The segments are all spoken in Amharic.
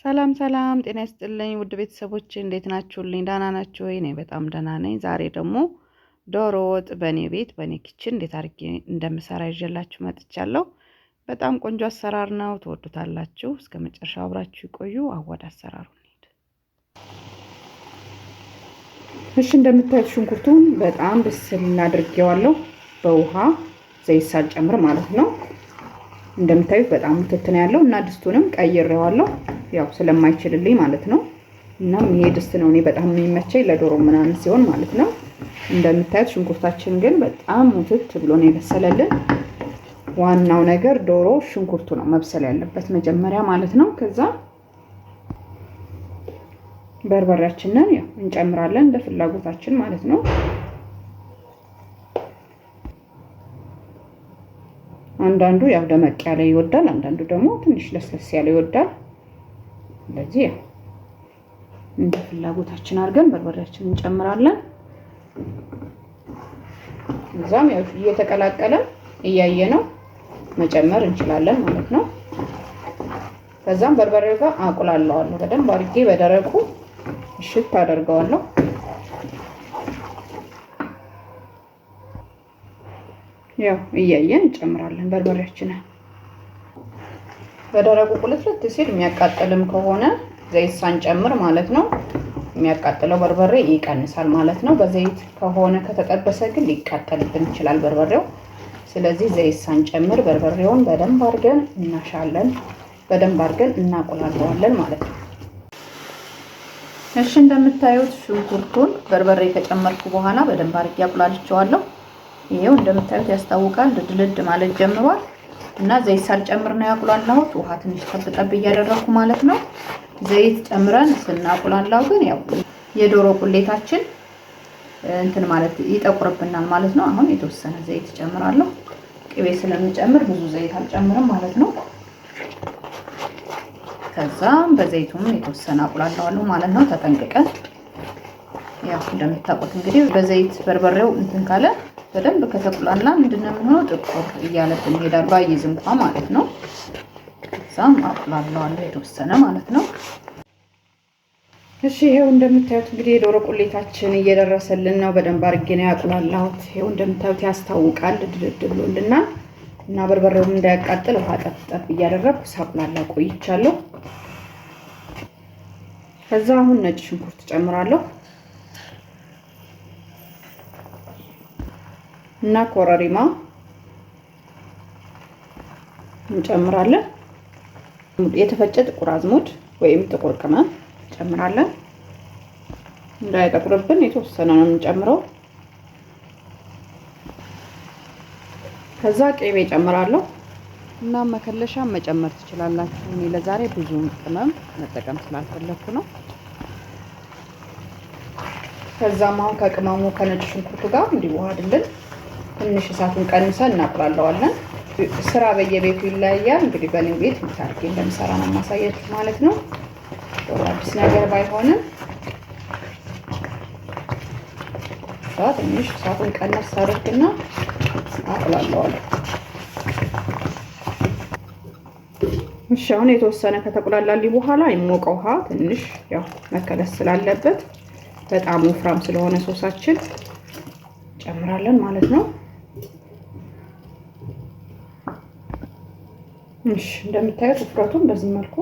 ሰላም ሰላም ጤና ይስጥልኝ ውድ ቤተሰቦቼ እንዴት ናችሁልኝ? ደህና ናችሁ ወይ? እኔ በጣም ደህና ነኝ። ዛሬ ደግሞ ዶሮ ወጥ በእኔ ቤት በእኔ ኪችን እንዴት አድርጌ እንደምሰራ ይዤላችሁ መጥቻለሁ። በጣም ቆንጆ አሰራር ነው፣ ትወዱታላችሁ። እስከ መጨረሻው አብራችሁ ይቆዩ። ወደ አሰራሩ እንሂድ። እሺ፣ እንደምታዩት ሽንኩርቱን በጣም በስል አድርጌዋለሁ፣ በውሃ ዘይት ሳልጨምር ማለት ነው። እንደምታዩት በጣም ትትን ያለው እና ድስቱንም ቀይሬዋለሁ፣ ያው ስለማይችልልኝ ማለት ነው። እና ይሄ ድስት ነው እኔ በጣም የሚመቸኝ ለዶሮ ምናምን ሲሆን ማለት ነው። እንደምታዩት ሽንኩርታችን ግን በጣም ሙትት ብሎ ነው የበሰለልን። ዋናው ነገር ዶሮ ሽንኩርቱ ነው መብሰል ያለበት መጀመሪያ ማለት ነው። ከዛ በርበሬያችንን ያው እንጨምራለን እንደ ፍላጎታችን ማለት ነው። አንዳንዱ ያው ደመቅ ያለ ይወዳል፣ አንዳንዱ ደግሞ ትንሽ ለስለስ ያለ ይወዳል። ስለዚህ ያው እንደ ፍላጎታችን አድርገን በርበሬያችንን እንጨምራለን። እዛም ያው እየተቀላቀለ እያየነው መጨመር እንችላለን ማለት ነው። ከዛም በርበሬው ጋር አቁላለዋለሁ በደንብ አድርጌ በደረቁ እሽት አደርገዋለሁ። ያው እያየን እንጨምራለን በርበሬያችንን። በደረቁ ቁልጥልጥ ሲል የሚያቃጥልም ከሆነ ዘይት ሳንጨምር ማለት ነው የሚያቃጥለው በርበሬ ይቀንሳል ማለት ነው። በዘይት ከሆነ ከተጠበሰ ግን ሊቃጠልብን ይችላል በርበሬው። ስለዚህ ዘይት ሳንጨምር በርበሬውን በደንብ አድርገን እናሻለን፣ በደንብ አድርገን እናቆላለዋለን ማለት ነው። እሺ፣ እንደምታዩት ሽንኩርቱን በርበሬ ከጨመርኩ በኋላ በደንብ አድርጌ አቁላልቼዋለሁ። ይሄው እንደምታዩት ያስታውቃል፣ ድልድ ማለት ጀምሯል። እና ዘይት ሳልጨምር ነው ያቁላላሁት፣ ውሃ ትንሽ ጠብጠብ እያደረኩ ማለት ነው። ዘይት ጨምረን ስናቁላላው ግን ያው የዶሮ ቁሌታችን እንትን ማለት ይጠቁርብናል ማለት ነው። አሁን የተወሰነ ዘይት ጨምራለሁ። ቅቤ ስለምጨምር ብዙ ዘይት አልጨምርም ማለት ነው። ከዛም በዘይቱም የተወሰነ አቁላላዋለሁ ማለት ነው። ተጠንቅቀን ያው እንደምታውቁት እንግዲህ በዘይት በርበሬው እንትን ካለ በደንብ ከተቁላላ ምንድነው የሚሆነው? ጥቁር እያለብን ይሄዳል ባይዝ እንኳን ማለት ነው። ከዛም አቁላለዋለሁ የተወሰነ ማለት ነው። እሺ፣ ይሄው እንደምታዩት እንግዲህ የዶሮ ቁሌታችን እየደረሰልን ነው። በደንብ አድርጌ ነው ያቁላላሁት። ይሄው እንደምታዩት ያስታውቃል፣ ድልድ ብሎልናል። እና በርበሬውም እንዳያቃጥል ውሃ ጠፍጠፍ እያደረኩ ሳቁላላ ቆይቻለሁ። ከዛ አሁን ነጭ ሽንኩርት ጨምራለሁ እና ኮረሪማ እንጨምራለን። የተፈጨ ጥቁር አዝሙድ ወይም ጥቁር ቅመም እንጨምራለን። እንዳይጠቁርብን የተወሰነ ነው የምንጨምረው። ከዛ ቅቤ ጨምራለሁ እና መከለሻ መጨመር ትችላላችሁ። እኔ ለዛሬ ብዙ ቅመም መጠቀም ስላልፈለኩ ነው። ከዛም አሁን ከቅመሙ ከነጭ ሽንኩርቱ ጋር እንዲዋሃድልን ትንሽ እሳቱን ቀንሰን እናቁላለዋለን። ስራ በየቤቱ ይለያያል። እንግዲህ በእኔ ቤት ታርጌ እንደምሰራ ነው ማሳያችሁ ማለት ነው። አዲስ ነገር ባይሆንም ትንሽ እሳቱን ቀነስ አድርግና አቁላለዋለሁ። እሺ፣ አሁን የተወሰነ ከተቁላላልኝ በኋላ የሞቀ ውሃ ትንሽ ያው መከለስ ስላለበት በጣም ወፍራም ስለሆነ ሶሳችን ጨምራለን ማለት ነው። እሺ፣ እንደምታዩት ውፍረቱን በዚህ መልኩ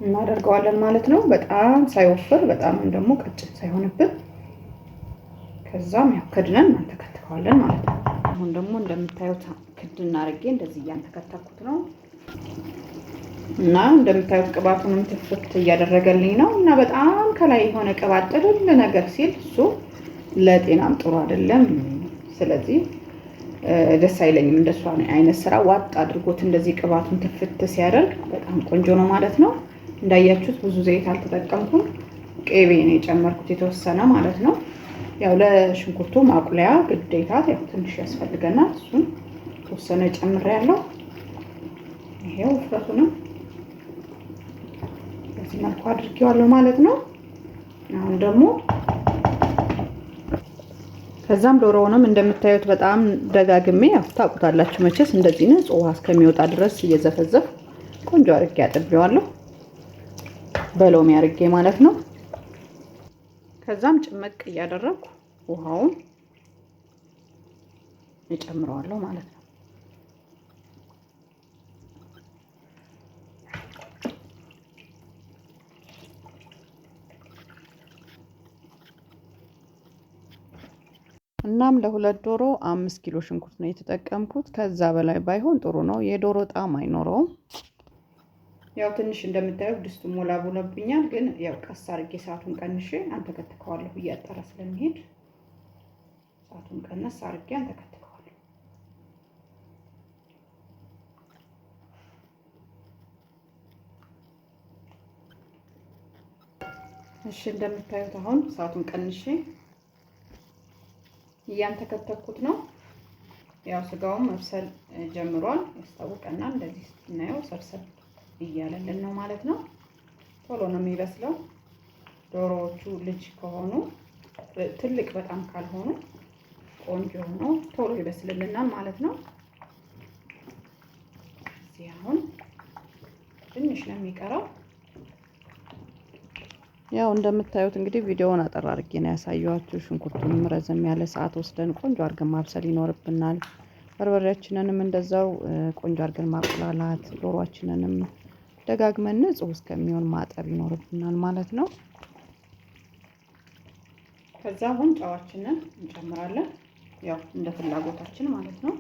እናደርገዋለን ማለት ነው። በጣም ሳይወፍር በጣም ደግሞ ቀጭን ሳይሆንብን። ከዛም ያው ከድነን እናንተከትከዋለን ማለት ነው። አሁን ደግሞ እንደምታዩት ክድና አድርጌ እንደዚህ እያንተከተኩት ነው እና እንደምታዩት ቅባቱንም ትፍት እያደረገልኝ ነው። እና በጣም ከላይ የሆነ ቅባት ጥልል ነገር ሲል እሱ ለጤናም ጥሩ አይደለም። ስለዚህ ደስ አይለኝም። እንደሷ አይነት ስራ ዋጥ አድርጎት እንደዚህ ቅባቱን ትፍት ሲያደርግ በጣም ቆንጆ ነው ማለት ነው። እንዳያችሁት ብዙ ዘይት አልተጠቀምኩም፣ ቅቤ ነው የጨመርኩት የተወሰነ ማለት ነው። ያው ለሽንኩርቱ ማቁለያ ግዴታ ያው ትንሽ ያስፈልገናል። እሱን የተወሰነ ጨምሬያለሁ። ይሄው ውፍረቱንም በዚህ መልኩ አድርጌዋለሁ ማለት ነው። አሁን ደግሞ ከዛም ዶሮውንም እንደምታዩት በጣም ደጋግሜ ታውቁታላችሁ መቼስ እንደዚህ ነው ውሃ እስከሚወጣ ድረስ እየዘፈዘፍ ቆንጆ አድርጌ አጥቤዋለሁ። በሎሚ አድርጌ ማለት ነው። ከዛም ጭመቅ እያደረኩ ውሃውን እጨምረዋለሁ ማለት ነው። እናም ለሁለት ዶሮ 5 ኪሎ ሽንኩርት ነው የተጠቀምኩት። ከዛ በላይ ባይሆን ጥሩ ነው፣ የዶሮ ጣዕም አይኖረውም። ያው ትንሽ እንደምታዩት ድስቱ ሞላ ብሎብኛል፣ ግን ያው ቀስ አድርጌ ሰዓቱን ቀንሼ አንተከትከዋለሁ። እያጠረ ስለሚሄድ ሰዓቱን ቀነስ አድርጌ አንተከትከዋለሁ። እሺ እንደምታዩት አሁን ሰዓቱን ቀንሼ እያንተከተኩት ነው። ያው ስጋውን መብሰል ጀምሯል፣ ያስታውቀናል። እንደዚህ ስናየው ሰብሰብ እያለልን ነው ማለት ነው። ቶሎ ነው የሚበስለው። ዶሮዎቹ ልጅ ከሆኑ ትልቅ በጣም ካልሆኑ ቆንጆ ነው፣ ቶሎ ይበስልልናል ማለት ነው። እዚህ አሁን ትንሽ ነው የሚቀረው። ያው እንደምታዩት እንግዲህ ቪዲዮውን አጠር አድርጌ ነው ያሳየኋችሁ። ሽንኩርቱንም ረዘም ያለ ሰዓት ወስደን ቆንጆ አድርገን ማብሰል ይኖርብናል። በርበሬያችንንም እንደዛው ቆንጆ አድርገን ማቁላላት፣ ዶሮአችንንም ደጋግመን ንጹህ እስከሚሆን ማጠብ ይኖርብናል ማለት ነው። ከዛ አሁን ጨዋችንን እንጨምራለን፣ ያው እንደ ፍላጎታችን ማለት ነው።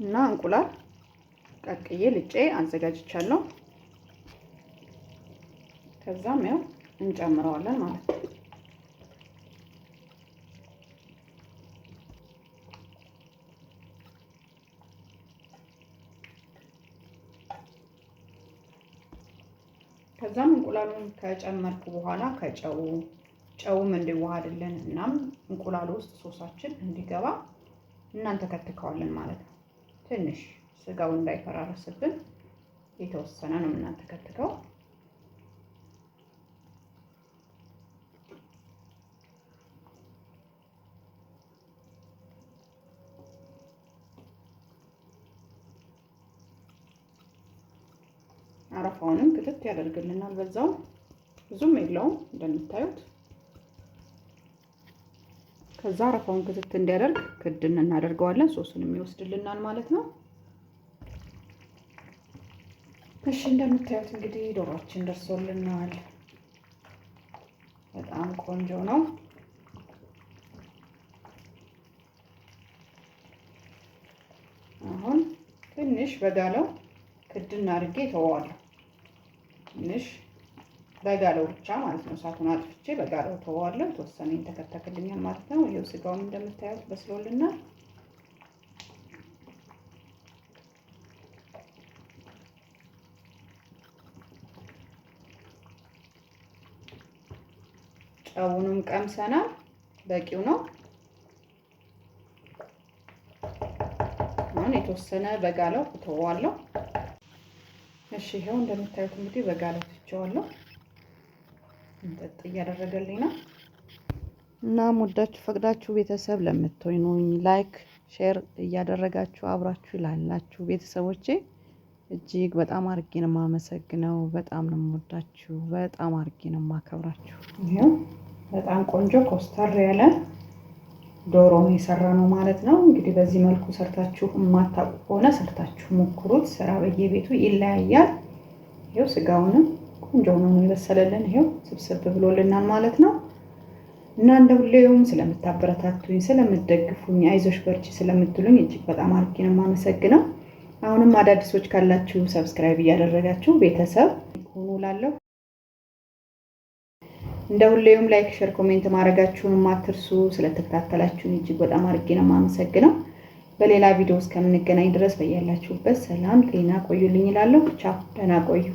እና እንቁላል ቀቅዬ ልጬ አዘጋጅቻለሁ። ከዛም ያው እንጨምረዋለን ማለት ነው። ከዛም እንቁላሉን ከጨመርኩ በኋላ ጨውም እንዲዋሃድልን እናም እንቁላሉ ውስጥ ሶሳችን እንዲገባ እናንተከትከዋለን ማለት ነው። ትንሽ ስጋው እንዳይፈራረስብን የተወሰነ ነው እናንተከትከው። አረፋውንም ክትት ያደርግልናል። በዛው ብዙም የለውም እንደምታዩት። ከዛ አረፋውን ክትት እንዲያደርግ ክድን እናደርገዋለን። ሶስንም ይወስድልናል ማለት ነው። እሺ እንደምታዩት እንግዲህ ዶሮአችን ደርሶልናል። በጣም ቆንጆ ነው። አሁን ትንሽ በጋለው ክድን አድርጌ ተወዋለሁ። ትንሽ በጋለው ብቻ ማለት ነው። እሳቱን አጥፍቼ በጋለው ተወዋለሁ። የተወሰነ ይንተከተክልኛል ማለት ነው። ይኸው ስጋውን እንደምታዩት በስሎልናል። ጨውንም ቀምሰናል፣ በቂው ነው። አሁን የተወሰነ በጋለው ተወዋለሁ። እሺ ይሄው እንደምታዩት እንግዲህ በጋለው ትቼዋለሁ። እንጠጥ እያደረገልኝ ነው። እና ወዳችሁ ፈቅዳችሁ ቤተሰብ ለምትሆኑኝ ላይክ ሼር እያደረጋችሁ አብራችሁ ላላችሁ ቤተሰቦቼ እጅግ በጣም አድርጌ ነው የማመሰግነው። በጣም ነው የምወዳችሁ፣ በጣም አድርጌ ነው የማከብራችሁ። ይሄው በጣም ቆንጆ ኮስተር ያለ ዶሮ ነው የሰራ ነው ማለት ነው። እንግዲህ በዚህ መልኩ ሰርታችሁ የማታውቁ ከሆነ ሰርታችሁ ሞክሩት። ስራ በየቤቱ ይለያያል። ይሄው ስጋውንም ቆንጆ ነው የበሰለልን። ይሄው ስብስብ ብሎልናል ማለት ነው። እና እንደ ሁሌውም ስለምታበረታቱኝ፣ ስለምትደግፉኝ፣ አይዞሽ በርቺ ስለምትሉኝ እጅግ በጣም አድርጌ ነው የማመሰግነው። አሁንም አዳዲሶች ካላችሁ ሰብስክራይብ እያደረጋችሁ ቤተሰብ ሆኑ ላለሁ። እንደ ሁሌውም ላይክ ሼር ኮሜንት ማድረጋችሁን አትርሱ። ስለተከታተላችሁን እጅግ በጣም አድርጌ ነው የማመሰግነው። በሌላ ቪዲዮ እስከምንገናኝ ድረስ በያላችሁበት ሰላም ጤና ቆዩልኝ እላለሁ። ቻው፣ ደህና ቆዩ።